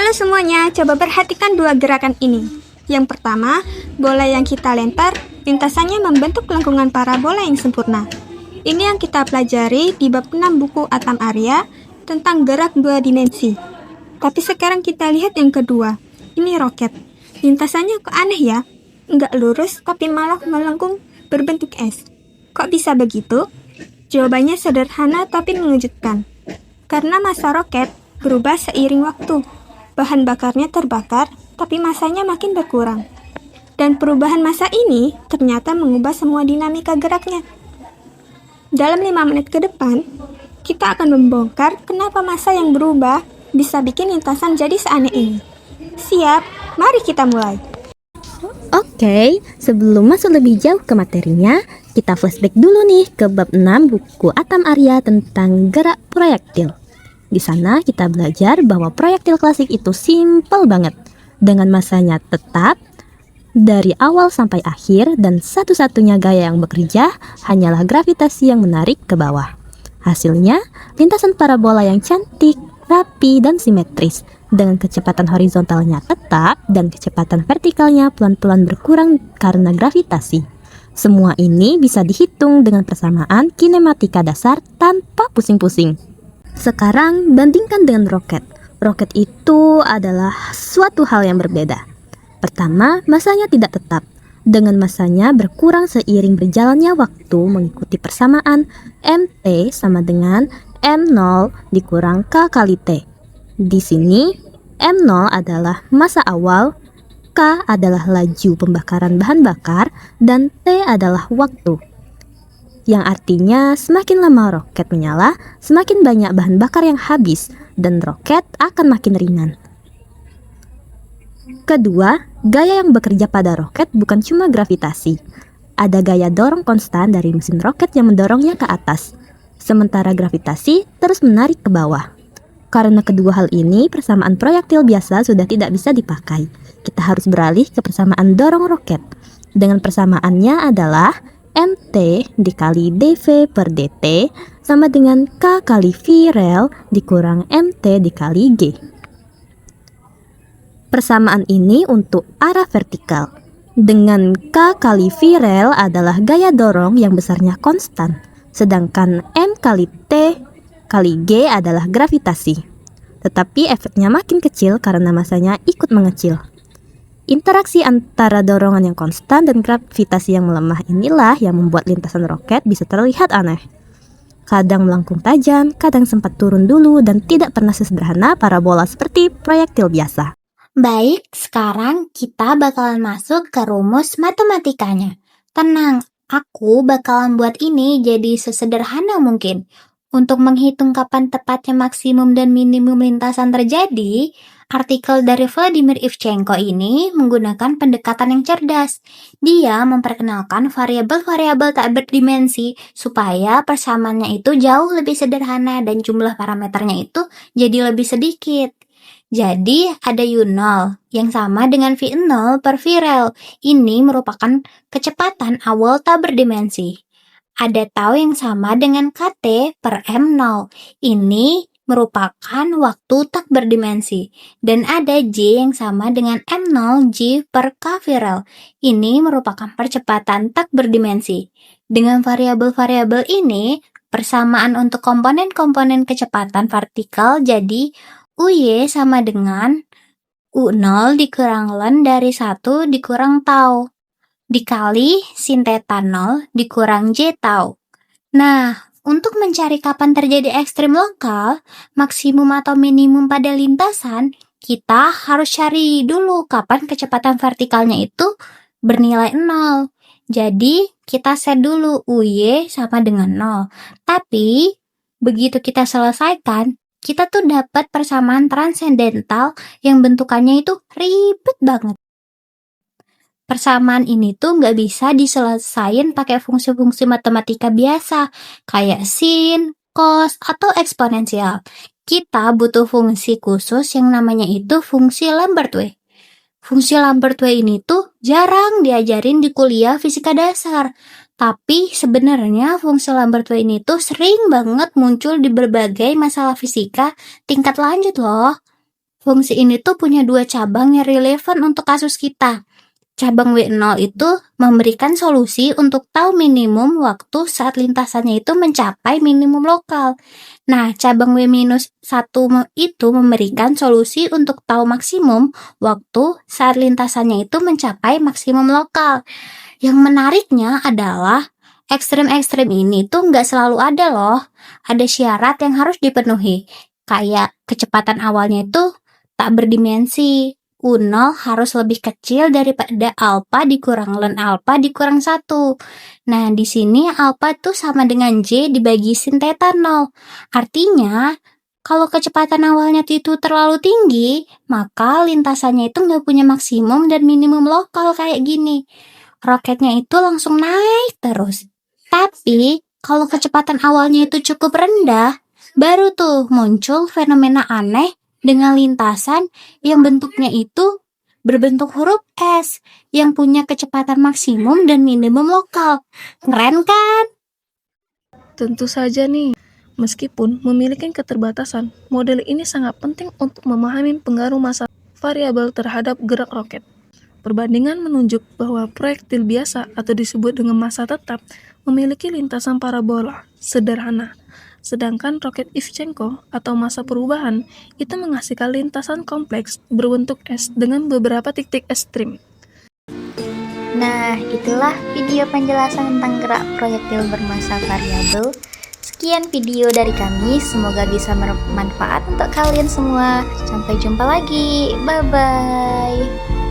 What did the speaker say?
Halo semuanya, coba perhatikan dua gerakan ini. Yang pertama, bola yang kita lempar, lintasannya membentuk lengkungan parabola yang sempurna. Ini yang kita pelajari di bab 6 buku Atam Arya tentang gerak dua dimensi. Tapi sekarang kita lihat yang kedua. Ini roket. Lintasannya kok aneh ya? Nggak lurus, tapi malah melengkung berbentuk es. Kok bisa begitu? Jawabannya sederhana tapi mengejutkan. Karena massa roket berubah seiring waktu. Bahan bakarnya terbakar, tapi massanya makin berkurang. Dan perubahan massa ini ternyata mengubah semua dinamika geraknya. Dalam 5 menit ke depan, kita akan membongkar kenapa massa yang berubah bisa bikin lintasan jadi seaneh ini. Siap, mari kita mulai. Oke, sebelum masuk lebih jauh ke materinya, kita flashback dulu nih ke bab 6 buku Atam Arya tentang gerak proyektil. Di sana kita belajar bahwa proyektil klasik itu simpel banget, dengan massanya tetap dari awal sampai akhir, dan satu-satunya gaya yang bekerja hanyalah gravitasi yang menarik ke bawah. Hasilnya, lintasan parabola yang cantik, rapi, dan simetris, dengan kecepatan horizontalnya tetap dan kecepatan vertikalnya pelan-pelan berkurang karena gravitasi. Semua ini bisa dihitung dengan persamaan kinematika dasar tanpa pusing-pusing. Sekarang bandingkan dengan roket. Roket itu adalah suatu hal yang berbeda. Pertama, massanya tidak tetap. Dengan massanya berkurang seiring berjalannya waktu mengikuti persamaan mt sama dengan m0 dikurang k kali t. Di sini, m0 adalah massa awal, k adalah laju pembakaran bahan bakar, dan t adalah waktu. Yang artinya semakin lama roket menyala, semakin banyak bahan bakar yang habis, dan roket akan makin ringan. Kedua, gaya yang bekerja pada roket bukan cuma gravitasi. Ada gaya dorong konstan dari mesin roket yang mendorongnya ke atas, sementara gravitasi terus menarik ke bawah. Karena kedua hal ini, persamaan proyektil biasa sudah tidak bisa dipakai. Kita harus beralih ke persamaan dorong roket. Dengan persamaannya adalah mt dikali dv per dt sama dengan k kali v rel dikurang mt dikali g. Persamaan ini untuk arah vertikal. Dengan k kali v rel adalah gaya dorong yang besarnya konstan, sedangkan m kali t kali g adalah gravitasi. Tetapi efeknya makin kecil karena massanya ikut mengecil. Interaksi antara dorongan yang konstan dan gravitasi yang melemah inilah yang membuat lintasan roket bisa terlihat aneh. Kadang melengkung tajam, kadang sempat turun dulu, dan tidak pernah sesederhana parabola seperti proyektil biasa. Baik, sekarang kita bakalan masuk ke rumus matematikanya. Tenang, aku bakalan buat ini jadi sesederhana mungkin. Untuk menghitung kapan tepatnya maksimum dan minimum lintasan terjadi, artikel dari Vladimir Ivchenko ini menggunakan pendekatan yang cerdas. Dia memperkenalkan variabel-variabel tak berdimensi supaya persamaannya itu jauh lebih sederhana dan jumlah parameternya itu jadi lebih sedikit. Jadi ada U0 yang sama dengan V0 per V rel. Ini merupakan kecepatan awal tak berdimensi. Ada tau yang sama dengan KT per M0. Ini merupakan waktu tak berdimensi. Dan ada J yang sama dengan M0 J per K viral. Ini merupakan percepatan tak berdimensi. Dengan variabel-variabel ini, persamaan untuk komponen-komponen kecepatan vertikal jadi UY sama dengan U0 dikurang len dari 1 dikurang tau dikali sin theta 0 dikurang j tau. Nah, untuk mencari kapan terjadi ekstrim lokal, maksimum atau minimum pada lintasan, kita harus cari dulu kapan kecepatan vertikalnya itu bernilai 0. Jadi, kita set dulu UY sama dengan 0. Tapi, begitu kita selesaikan, kita tuh dapat persamaan transendental yang bentukannya itu ribet banget. Persamaan ini tuh nggak bisa diselesain pakai fungsi-fungsi matematika biasa, kayak sin, cos, atau eksponensial. Kita butuh fungsi khusus yang namanya itu fungsi Lambert-Wave. Fungsi Lambert-Wave ini tuh jarang diajarin di kuliah fisika dasar. Tapi sebenarnya fungsi Lambert-Wave ini tuh sering banget muncul di berbagai masalah fisika tingkat lanjut loh. Fungsi ini tuh punya dua cabang yang relevan untuk kasus kita. Cabang W0 itu memberikan solusi untuk tahu minimum waktu saat lintasannya itu mencapai minimum lokal. Nah, cabang W-1 itu memberikan solusi untuk tahu maksimum waktu saat lintasannya itu mencapai maksimum lokal. Yang menariknya adalah ekstrem-ekstrem ini tuh nggak selalu ada loh. Ada syarat yang harus dipenuhi. Kayak kecepatan awalnya itu tak berdimensi. U0 harus lebih kecil daripada alfa dikurang ln alfa dikurang 1. Nah, di sini alfa itu sama dengan J dibagi sin theta 0. Artinya, kalau kecepatan awalnya itu terlalu tinggi, maka lintasannya itu nggak punya maksimum dan minimum lokal kayak gini. Roketnya itu langsung naik terus. Tapi, kalau kecepatan awalnya itu cukup rendah, baru tuh muncul fenomena aneh dengan lintasan yang bentuknya itu berbentuk huruf S yang punya kecepatan maksimum dan minimum lokal. Keren kan? Tentu saja nih, meskipun memiliki keterbatasan, model ini sangat penting untuk memahami pengaruh massa variabel terhadap gerak roket. Perbandingan menunjuk bahwa proyektil biasa atau disebut dengan massa tetap memiliki lintasan parabola sederhana. Sedangkan roket Ivchenko atau massa perubahan itu menghasilkan lintasan kompleks berbentuk S dengan beberapa titik ekstrim. Nah, itulah video penjelasan tentang gerak proyektil bermassa variabel. Sekian video dari kami, semoga bisa bermanfaat untuk kalian semua. Sampai jumpa lagi, bye-bye.